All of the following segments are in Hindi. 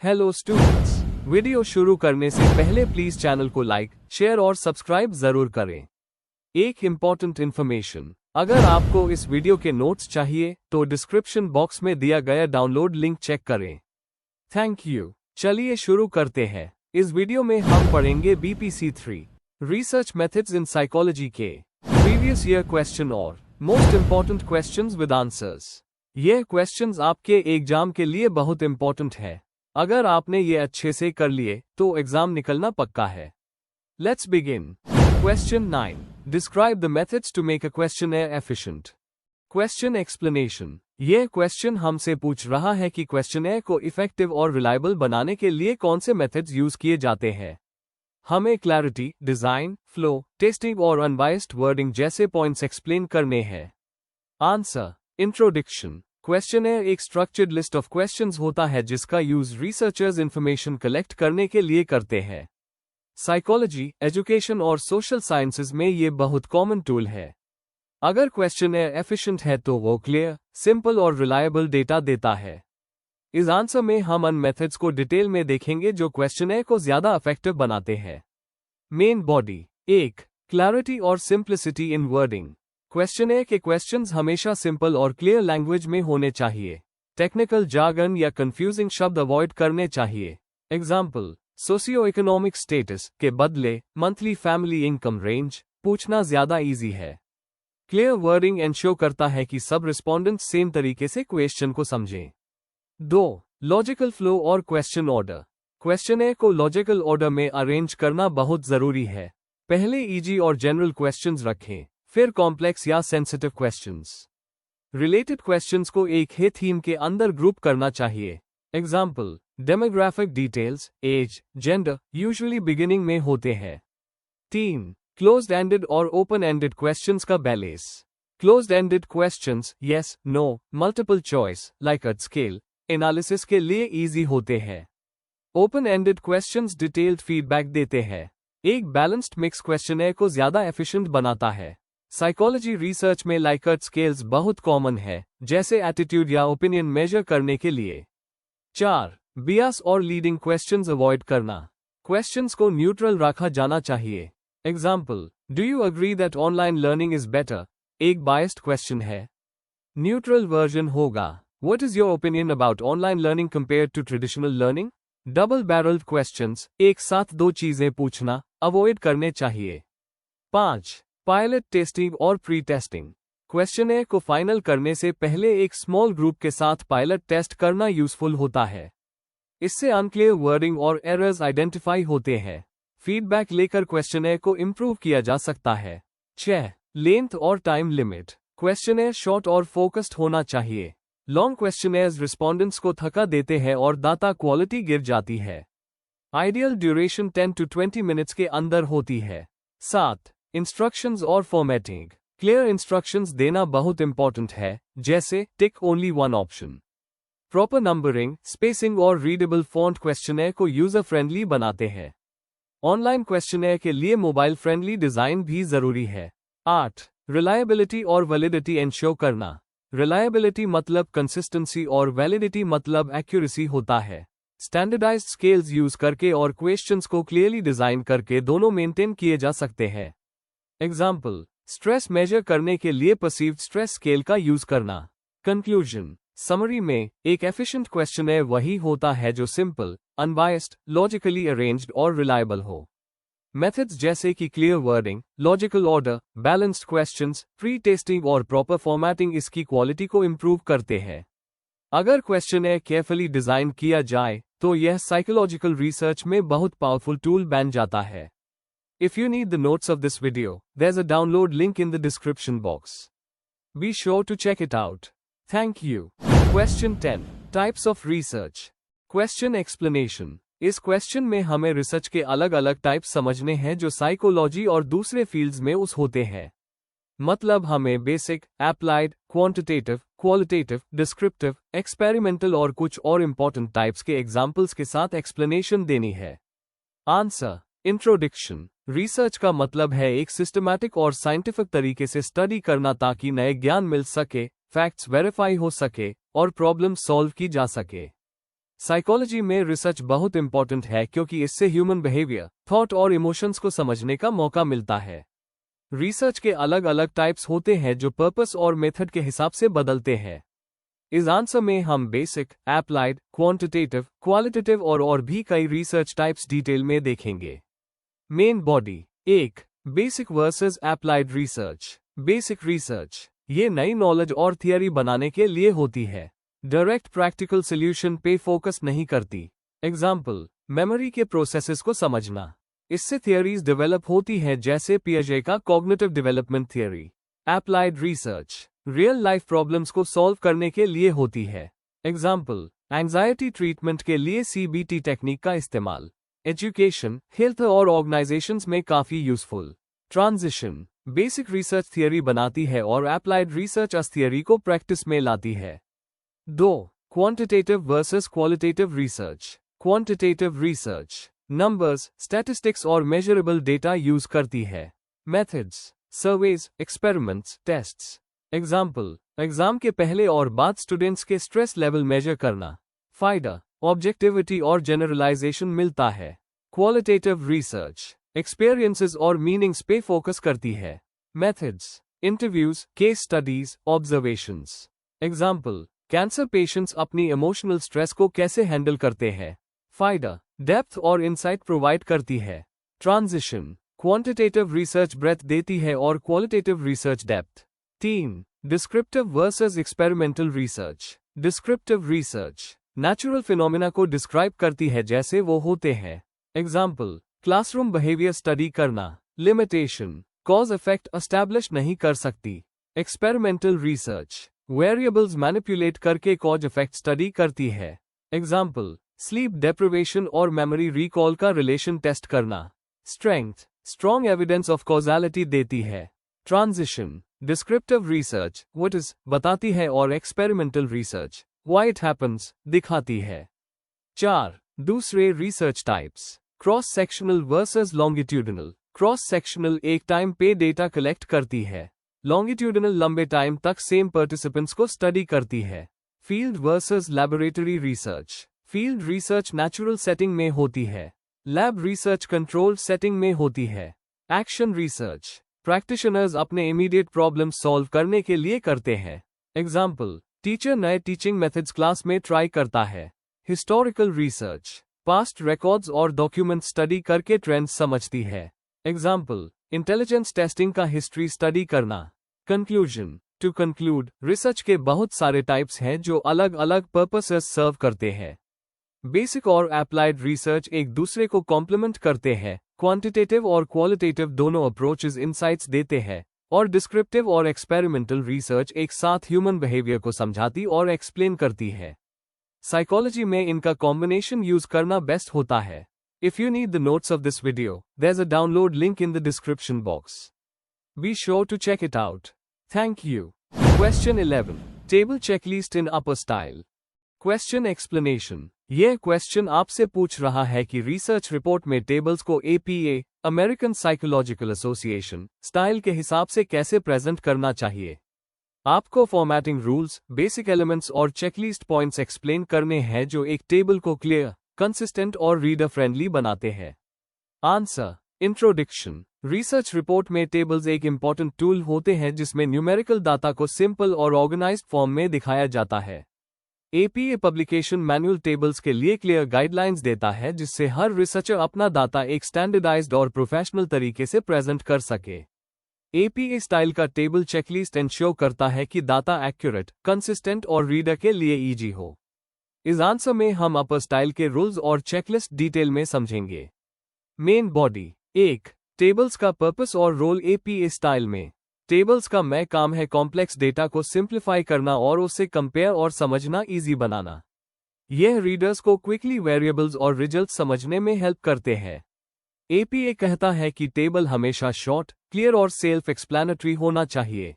हेलो स्टूडेंट्स, वीडियो शुरू करने से पहले प्लीज चैनल को लाइक, शेयर और सब्सक्राइब जरूर करें। एक इम्पॉर्टेंट इन्फॉर्मेशन, अगर आपको इस वीडियो के नोट्स चाहिए तो डिस्क्रिप्शन बॉक्स में दिया गया डाउनलोड लिंक चेक करें। Thank you. चलिए शुरू करते हैं। इस वीडियो में हम पढ़ेंगे BPC3 research methods in psychology के प्रीवियस ईयर क्वेश्चन और most important questions with answers. ये क्वेश्चंस आपके एग्जाम के लिए बहुत इम्पॉर्टेंट है। अगर आपने ये अच्छे से कर लिए तो एग्जाम निकलना पक्का है। Let's begin. Question 9, describe the methods to make a questionnaire efficient. Question explanation, ये क्वेश्चन हमसे पूछ रहा है कि क्वेश्चनएयर को इफेक्टिव और रिलायबल बनाने के लिए कौन से मेथड्स यूज किए जाते हैं। हमें क्लैरिटी, डिजाइन, फ्लो, टेस्टिंग और अनबायस्ड वर्डिंग जैसे पॉइंट्स एक्सप्लेन करने हैं। आंसर। इंट्रोडक्शन, क्वेश्चनएयर एक स्ट्रक्चर्ड लिस्ट ऑफ क्वेश्चंस होता है जिसका यूज रिसर्चर्स इंफॉर्मेशन कलेक्ट करने के लिए करते हैं। साइकोलॉजी, एजुकेशन और सोशल साइंसेज में ये बहुत कॉमन टूल है। अगर क्वेश्चनएयर एफिशिएंट है तो वो क्लियर, सिंपल और रिलायबल डेटा देता है। इस आंसर में हम उन मेथड्स को डिटेल में देखेंगे जो क्वेश्चनएयर को ज्यादा इफेक्टिव बनाते हैं। Main body. 1. क्लैरिटी और सिंप्लिसिटी इन वर्डिंग। क्वेश्चनएयर के क्वेश्चंस हमेशा सिंपल और क्लियर लैंग्वेज में होने चाहिए। टेक्निकल जार्गन या कंफ्यूजिंग शब्द अवॉइड करने चाहिए। एग्जाम्पल, सोशियो इकोनॉमिक स्टेटस के बदले मंथली फैमिली इनकम रेंज पूछना ज्यादा इजी है। क्लियर वर्डिंग एंश्योर करता है कि सब रिस्पोंडेंट्स सेम तरीके से क्वेश्चन को समझें। 2. लॉजिकल फ्लो और क्वेश्चन ऑर्डर। क्वेश्चनएयर को लॉजिकल ऑर्डर में अरेंज करना बहुत जरूरी है। पहले इजी और जनरल क्वेश्चंस रखें, फिर कॉम्प्लेक्स या सेंसिटिव क्वेश्चंस। रिलेटेड क्वेश्चंस को एक ही थीम के अंदर ग्रुप करना चाहिए। Example, demographic details, age, gender usually beginning में होते हैं। 3. क्लोज्ड एंडेड और ओपन एंडेड क्वेश्चंस का balance. Closed ended questions yes, no, multiple choice, Likert scale analysis के लिए इजी होते हैं। Open ended questions detailed feedback देते हैं। एक बैलेंस्ड मिक्स क्वेश्चनएयर को ज्यादा एफिशिएंट बनाता है। साइकोलॉजी रिसर्च में लाइकर्ट स्केल्स बहुत कॉमन है, जैसे एटीट्यूड या ओपिनियन मेजर करने के लिए। 4. बियास और लीडिंग क्वेश्चंस अवॉइड करना। क्वेश्चंस को न्यूट्रल रखा जाना चाहिए। Example, do you agree that online learning is better एक बायस्ड क्वेश्चन है। न्यूट्रल वर्जन होगा, what is your opinion about online learning compared to traditional learning. Double barrelled questions एक साथ दो चीजें पूछना अवॉइड करने चाहिए। 5. पायलट टेस्टिंग और प्री टेस्टिंग। क्वेश्चनएयर को फाइनल करने से पहले एक स्मॉल ग्रुप के साथ पायलट टेस्ट करना यूजफुल होता है। इससे अनक्लियर वर्डिंग और एरर्स आइडेंटिफाई होते हैं। फीडबैक लेकर क्वेश्चनएयर को इम्प्रूव किया जा सकता है। 6. लेंथ और टाइम लिमिट। क्वेश्चनएयर शॉर्ट और फोकस्ड होना चाहिए। लॉन्ग क्वेश्चनएयर्स रिस्पोंडेंट्स को थका देते हैं और डाटा क्वालिटी गिर जाती है। आइडियल ड्यूरेशन 10 to 20 मिनट्स के अंदर होती है। 7. इंस्ट्रक्शंस और फॉर्मेटिंग। क्लियर इंस्ट्रक्शंस देना बहुत इंपॉर्टेंट है, जैसे tick only one option. Proper numbering, spacing और रीडेबल फॉन्ट क्वेश्चनएयर को यूजर फ्रेंडली बनाते हैं। ऑनलाइन क्वेश्चनएयर के लिए मोबाइल फ्रेंडली डिजाइन भी जरूरी है। 8. रिलायबिलिटी और वैलिडिटी एंश्योर करना। रिलायबिलिटी मतलब कंसिस्टेंसी और वैलिडिटी मतलब एक्यूरेसी होता है। स्टैंडर्डाइज्ड स्केल्स यूज करके और क्वेश्चंस को क्लियरली डिजाइन करके दोनों मेंटेन किए जा सकते हैं। एग्जाम्पल, स्ट्रेस मेजर करने के लिए परसीव्ड स्ट्रेस स्केल का यूज करना। कंक्लूजन, समरी में एक एफिशिएंट क्वेश्चनएयर वही होता है जो सिंपल, अनबायस्ड, लॉजिकली अरेंज्ड और रिलायबल हो। मेथड्स जैसे कि clear wording, logical order, balanced questions, pre testing और प्रॉपर फॉर्मेटिंग इसकी क्वालिटी को इंप्रूव करते हैं। अगर क्वेश्चनएयर केयरफुली डिजाइन किया जाए तो यह साइकोलॉजिकल रिसर्च में बहुत पावरफुल टूल बन जाता है। If you need the notes of this video, there's a download link in the description box. Be sure to check it out. Thank you. Question 10. Types of research. Question explanation. इस क्वेश्चन में हमें रिसर्च के अलग अलग टाइप्स समझने हैं जो साइकोलॉजी और दूसरे फील्ड्स में उस होते हैं। मतलब हमें basic, applied, quantitative, qualitative, descriptive, experimental और कुछ और इंपॉर्टेंट टाइप्स के एग्जाम्पल्स के साथ एक्सप्लेनेशन देनी है। आंसर। इंट्रोडक्शन। रिसर्च का मतलब है एक सिस्टमैटिक और साइंटिफिक तरीके से स्टडी करना ताकि नए ज्ञान मिल सके, फैक्ट्स वेरीफाई हो सके और प्रॉब्लम सॉल्व की जा सके। साइकोलॉजी में रिसर्च बहुत इंपॉर्टेंट है क्योंकि इससे ह्यूमन बिहेवियर, थॉट और इमोशंस को समझने का मौका मिलता है। रिसर्च के अलग अलग टाइप्स होते हैं जो पर्पस और मेथड के हिसाब से बदलते हैं। इस आंसर में हम बेसिक, एप्लाइड, क्वांटिटेटिव, क्वालिटेटिव और भी कई रिसर्च टाइप्स डिटेल में देखेंगे। Main body. 1. Basic versus applied research. Basic research ये नई नॉलेज और थियरी बनाने के लिए होती है। डायरेक्ट प्रैक्टिकल सॉल्यूशन पे फोकस नहीं करती। एग्जाम्पल, मेमोरी के प्रोसेसेस को समझना। इससे थियरीज डेवलप होती हैं जैसे पियाजे का cognitive development theory. Applied research real life problems को सॉल्व करने के लिए होती है। एग्जाम्पल, एंजाइटी ट्रीटमेंट के लिए CBT टेक्निक का इस्तेमाल। एजुकेशन, हेल्थ और ऑर्गेनाइजेशंस में काफी useful. Transition basic research theory बनाती है और एप्लाइड रिसर्च अस थियरी को प्रैक्टिस में लाती है। 2. Quantitative versus qualitative research. Quantitative research numbers, statistics और मेजरेबल डेटा यूज करती है। Methods, surveys, experiments, tests. Example, exam के पहले और बाद स्टूडेंट्स के स्ट्रेस लेवल मेजर करना। फायदा, ऑब्जेक्टिविटी और जनरलाइजेशन मिलता है। क्वालिटेटिव रिसर्च एक्सपीरियंसेस और मीनिंग्स पे फोकस करती है। Methods, interviews, case studies, observations. Example, cancer patients अपनी इमोशनल स्ट्रेस को कैसे हैंडल करते हैं। फायदा, डेप्थ और इंसाइट प्रोवाइड करती है। ट्रांजिशन क्वांटिटेटिव रिसर्च ब्रेथ देती है और qualitative research depth. 3. Descriptive versus experimental research. Descriptive research natural phenomena को डिस्क्राइब करती है जैसे वो होते हैं। एग्जाम्पल, क्लासरूम बिहेवियर स्टडी करना। लिमिटेशन, कॉज इफेक्ट एस्टैब्लिश नहीं कर सकती। एक्सपेरिमेंटल रिसर्च वेरिएबल्स मैनिपुलेट करके कॉज इफेक्ट स्टडी करती है। एग्जाम्पल, स्लीप डेप्रिवेशन और मेमोरी रिकॉल का रिलेशन टेस्ट करना। Strength strong evidence of causality देती है। Transition descriptive research what is बताती है और experimental research why it happens दिखाती है। 4. दूसरे research types. Cross sectional versus longitudinal. Cross sectional एक टाइम पे डेटा कलेक्ट करती है। लॉन्गिट्यूडिनल लंबे टाइम तक सेम पार्टिसिपेंट्स को स्टडी करती है। Field versus laboratory research. Field research natural setting में होती है। लैब रिसर्च कंट्रोल्ड सेटिंग में होती है। एक्शन रिसर्च प्रैक्टिशनर्स अपने इमीडिएट प्रॉब्लम सॉल्व करने के लिए करते हैं। एग्जाम्पल, टीचर नए टीचिंग मेथड्स क्लास में ट्राई करता है। हिस्टोरिकल रिसर्च पास्ट रिकॉर्ड्स और डॉक्यूमेंट स्टडी करके ट्रेंड्स समझती है। एग्जाम्पल, इंटेलिजेंस टेस्टिंग का हिस्ट्री स्टडी करना। कंक्लूजन टू कंक्लूड रिसर्च के बहुत सारे टाइप्स हैं जो अलग अलग पर्पसेस सर्व करते हैं। बेसिक और एप्लाइड रिसर्च एक दूसरे को कॉम्प्लीमेंट करते हैं। क्वांटिटेटिव और क्वालिटेटिव दोनों अप्रोचेस इनसाइट्स देते हैं और डिस्क्रिप्टिव और एक्सपेरिमेंटल रिसर्च एक साथ ह्यूमन बिहेवियर को समझाती और एक्सप्लेन करती है। साइकोलॉजी में इनका कॉम्बिनेशन यूज करना बेस्ट होता है। If you need the notes of this video, there is a download link in the description box. Be sure to check it out. Thank you. Question 11. Table checklist in upper style. Question explanation. यह क्वेश्चन आपसे पूछ रहा है कि रिसर्च रिपोर्ट में टेबल्स को APA American psychological association style के हिसाब से कैसे प्रेजेंट करना चाहिए। आपको फॉर्मेटिंग रूल्स, बेसिक एलिमेंट्स और चेकलिस्ट पॉइंट्स एक्सप्लेन करने हैं जो एक टेबल को क्लियर, कंसिस्टेंट और रीडर फ्रेंडली बनाते हैं। आंसर। इंट्रोडक्शन। रिसर्च रिपोर्ट में टेबल्स एक इंपॉर्टेंट टूल होते हैं जिसमें न्यूमेरिकल डाटा को सिंपल और ऑर्गेनाइज्ड फॉर्म में दिखाया जाता है। APA पब्लिकेशन मैनुअल टेबल्स के लिए क्लियर गाइडलाइंस देता है जिससे हर रिसर्चर अपना डाटा एक स्टैंडर्डाइज्ड और प्रोफेशनल तरीके से प्रेजेंट कर सके। APA स्टाइल का टेबल चेकलिस्ट इंश्योर करता है कि डाटा एक्यूरेट, कंसिस्टेंट और रीडर के लिए इजी हो। इस आंसर में हम अपर स्टाइल के रूल्स और चेकलिस्ट डिटेल में समझेंगे। Main body. 1. टेबल्स का पर्पस और रोल APA स्टाइल में। टेबल्स का मैं काम है कॉम्प्लेक्स डेटा को सिंप्लीफाई करना और उसे कंपेयर और समझना इजी बनाना। यह रीडर्स को क्विकली वेरिएबल्स और रिजल्ट समझने में हेल्प करते हैं। APA कहता है कि टेबल हमेशा शॉर्ट, क्लियर और सेल्फ एक्सप्लेनेटरी होना चाहिए।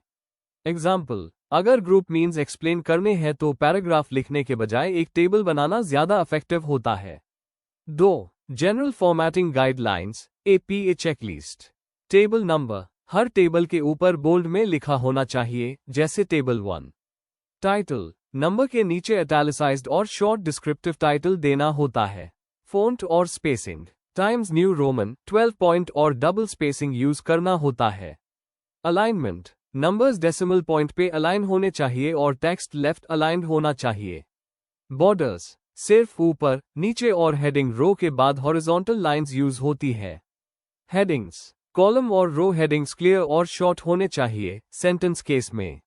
एग्जाम्पल, अगर ग्रुप मीन्स एक्सप्लेन करने हैं तो पैराग्राफ लिखने के बजाय एक टेबल बनाना ज्यादा इफेक्टिव होता है। 2. General formatting guidelines APA checklist. Table number हर टेबल के ऊपर बोल्ड में लिखा होना चाहिए, जैसे टेबल 1। टाइटल नंबर के नीचे इटैलिसाइज्ड और शॉर्ट डिस्क्रिप्टिव टाइटल देना होता है। फ़ॉन्ट और spacing, times new Roman 12 point और डबल स्पेसिंग यूज करना होता है। अलाइनमेंट, नंबर्स डेसिमल पॉइंट पे अलाइन होने चाहिए और टेक्स्ट लेफ्ट अलाइंड होना चाहिए। बॉर्डर्स, सिर्फ ऊपर, नीचे और हेडिंग रो के बाद हॉरिजॉन्टल लाइंस यूज होती है। हेडिंग्स, कॉलम और रो हेडिंग्स क्लियर और शॉर्ट होने चाहिए सेंटेंस केस में।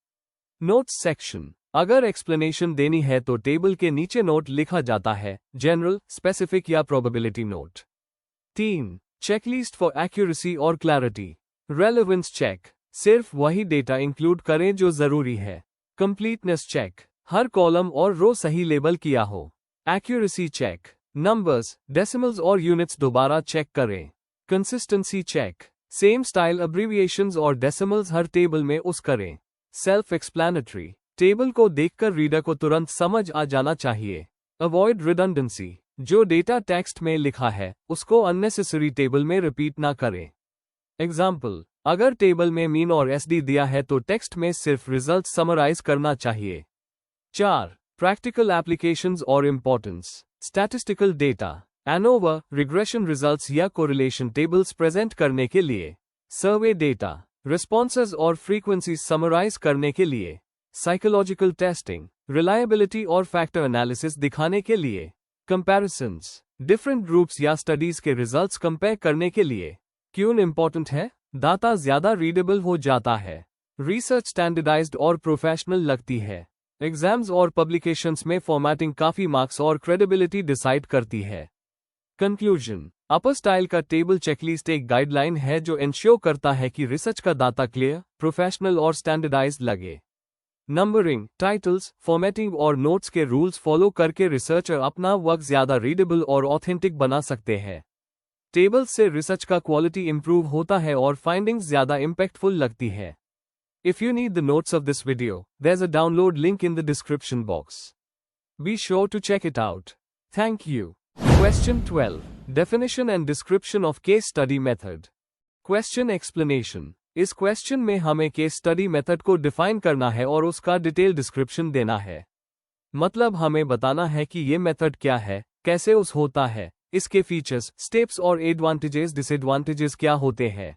नोट्स सेक्शन, अगर एक्सप्लेनेशन देनी है तो टेबल के नीचे नोट लिखा जाता है, जनरल, स्पेसिफिक या probability note. 3. Checklist for accuracy और क्लैरिटी। रेलेवेंस चेक, सिर्फ वही डेटा इंक्लूड करें जो जरूरी है। कंप्लीटनेस चेक, हर कॉलम और रो सही लेबल किया हो। एक्यूरेसी चेक, नंबर्स, डेसिमल्स और यूनिट्स दोबारा चेक करें। कंसिस्टेंसी चेक, सेम स्टाइल अब्रीविएशंस और डेसिमल्स हर टेबल में उस करें। सेल्फ एक्सप्लेनेटरी, टेबल को देखकर रीडर को तुरंत समझ आ जाना चाहिए। अवॉइड रिडंडेंसी, जो डेटा टेक्स्ट में लिखा है उसको अननेसेसरी टेबल में रिपीट ना करें। एग्जाम्पल, अगर टेबल में मीन और एसडी दिया है तो टेक्स्ट में सिर्फ रिजल्ट समराइज करना चाहिए। 4. प्रैक्टिकल एप्लीकेशंस और importance. Statistical data, ANOVA, regression results या कोरिलेशन टेबल्स प्रेजेंट करने के लिए। सर्वे डेटा, रिस्पॉन्सेज और फ्रीक्वेंसी समराइज करने के लिए। साइकोलॉजिकल टेस्टिंग, रिलायबिलिटी और फैक्टर एनालिसिस दिखाने के लिए। कंपैरिजंस, डिफरेंट ग्रुप्स या स्टडीज के रिजल्ट्स कंपेयर करने के लिए। क्यों इंपॉर्टेंट है? डाटा ज्यादा रीडेबल हो जाता है। रिसर्च स्टैंडर्डाइज्ड और प्रोफेशनल लगती है। एग्जाम्स और पब्लिकेशंस में फॉर्मेटिंग काफी मार्क्स और क्रेडिबिलिटी डिसाइड करती है। कंक्लूजन, अपर स्टाइल का टेबल चेकलिस्ट एक गाइडलाइन है जो इंश्योर करता है कि रिसर्च का डाटा क्लियर, प्रोफेशनल और स्टैंडर्डाइज्ड लगे। नंबरिंग, टाइटल्स, फॉर्मेटिंग और नोट्स के रूल्स फॉलो करके रिसर्चर अपना वर्क ज्यादा रीडेबल और ऑथेंटिक बना सकते हैं। टेबल्स से रिसर्च का क्वालिटी इंप्रूव होता है और फाइंडिंग्स ज्यादा इम्पैक्टफुल लगती है। If you need the notes of this video, there's a download link in the description box. Be sure to check it out. Thank you. Question 12. Definition and description of case study method. Question explanation. इस क्वेश्चन में हमें केस स्टडी मेथड को डिफाइन करना है और उसका डिटेल डिस्क्रिप्शन देना है। मतलब हमें बताना है कि ये मेथड क्या है, कैसे उस होता है, इसके फीचर्स, स्टेप्स और एडवांटेजेस डिसएडवांटेजेस क्या होते हैं।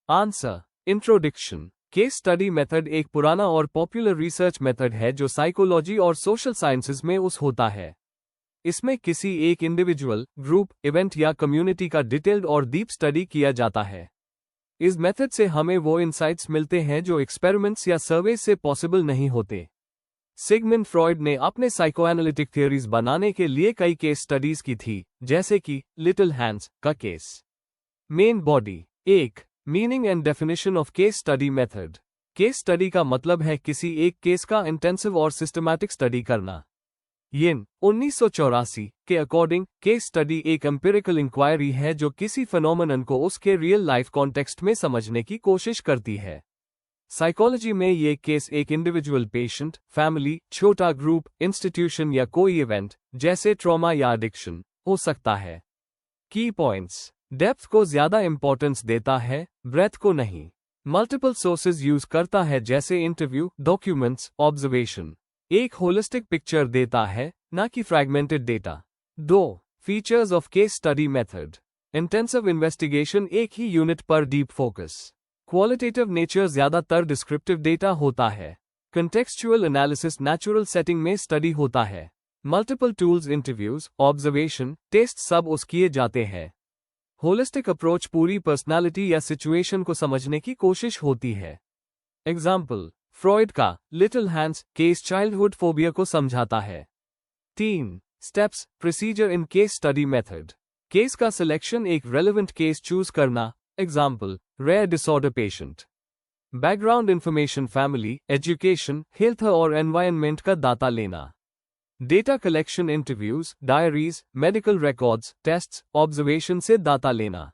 Answer, introduction. Case study method एक पुराना और पॉपुलर रिसर्च मेथड है जो साइकोलॉजी और सोशल साइंसेज में उस होता है। इसमें किसी एक इंडिविजुअल, ग्रुप, इवेंट या कम्युनिटी का डिटेल्ड और डीप स्टडी किया जाता है। इस मेथड से हमें वो इंसाइट्स मिलते हैं जो एक्सपेरिमेंट्स या सर्वे से पॉसिबल नहीं होते। सिगमंड फ्रॉइड ने अपने साइकोएनालिटिक थ्योरीज बनाने के लिए कई केस स्टडीज की थी, जैसे कि लिटिल हैंड्स का case. Main body. 1. Meaning and definition of case study method. Case study का मतलब है किसी एक केस का इंटेंसिव और सिस्टमैटिक स्टडी करना। यिन 1984 के अकॉर्डिंग केस स्टडी एक एम्पिरिकल इंक्वायरी है जो किसी फिनोमेनन को उसके रियल लाइफ कॉन्टेक्स्ट में समझने की कोशिश करती है। साइकोलॉजी में ये केस एक इंडिविजुअल पेशेंट, फैमिली, छोटा ग्रुप, इंस्टीट्यूशन या कोई इवेंट, जैसे ट्रॉमा या एडिक्शन, हो सकता है। की पॉइंट्स। डेप्थ को ज्यादा इंपॉर्टेंस देता है, ब्रेथ को नहीं। मल्टीपल सोर्सेज यूज करता है जैसे इंटरव्यू, डॉक्यूमेंट्स, ऑब्जर्वेशन। एक होलिस्टिक पिक्चर देता है, ना कि fragmented data. 2. Features of case study method. Intensive investigation, एक ही यूनिट पर डीप फोकस। क्वालिटेटिव नेचर, ज्यादातर डिस्क्रिप्टिव डेटा होता है। कंटेक्सचुअल एनालिसिस, नेचुरल सेटिंग में स्टडी होता है। Multiple tools, interviews, observation, test सब उस किए जाते हैं। होलिस्टिक अप्रोच, पूरी पर्सनालिटी या सिचुएशन को समझने की कोशिश होती है। एग्जाम्पल, फ्रॉइड का little hands case childhood phobia को समझाता है। 3. Steps, procedure in case study method. Case का सिलेक्शन, एक रेलेवेंट केस चूज करना। Example, rare disorder patient. Background information, family, education, health और एनवायरनमेंट का डाटा लेना। Data collection, interviews, diaries, medical records, tests, observation से डाटा लेना।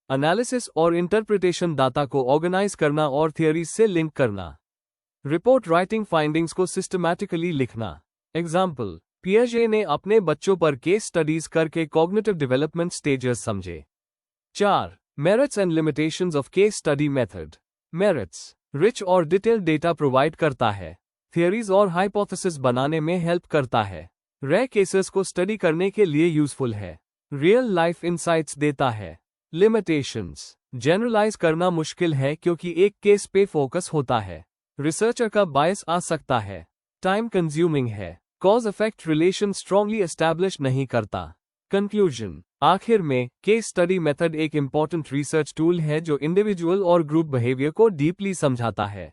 एनालिसिस और इंटरप्रिटेशन, डाटा को ऑर्गेनाइज करना और थियरीज से लिंक करना। रिपोर्ट राइटिंग, फाइंडिंग्स को सिस्टमैटिकली लिखना। एग्जाम्पल, पियाजे ने अपने बच्चों पर केस स्टडीज करके कॉग्निटिव डेवलपमेंट स्टेजेस समझे। 4. Merits and limitations of case study method. Merits, rich और डिटेल्ड डेटा प्रोवाइड करता है। थियरीज और हाइपोथेसिस बनाने में हेल्प करता है। रेयर केसेस को स्टडी करने के लिए यूजफुल है। रियल लाइफ इंसाइट्स देता है। लिमिटेशंस, जनरलाइज करना मुश्किल है क्योंकि एक केस पे फोकस होता है। रिसर्चर का बायस आ सकता है। टाइम कंज्यूमिंग है। Cause effect relation strongly establish नहीं करता। कंक्लूजन, आखिर में केस स्टडी मेथड एक इंपॉर्टेंट रिसर्च टूल है जो इंडिविजुअल और ग्रुप बिहेवियर को डीपली समझाता है।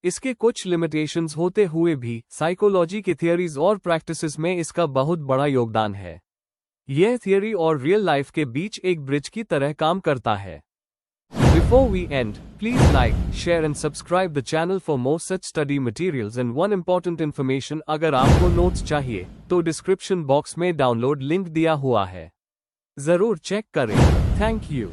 इसके कुछ लिमिटेशंस होते हुए भी साइकोलॉजी की थियरीज और प्रैक्टिसेस में इसका बहुत बड़ा योगदान है। यह थियरी और रियल लाइफ के बीच एक ब्रिज की तरह काम करता है। Before we end, please like, share and subscribe the channel for more such study materials and one important information अगर आपको नोट्स चाहिए तो डिस्क्रिप्शन बॉक्स में डाउनलोड लिंक दिया हुआ है, जरूर चेक करें। Thank you.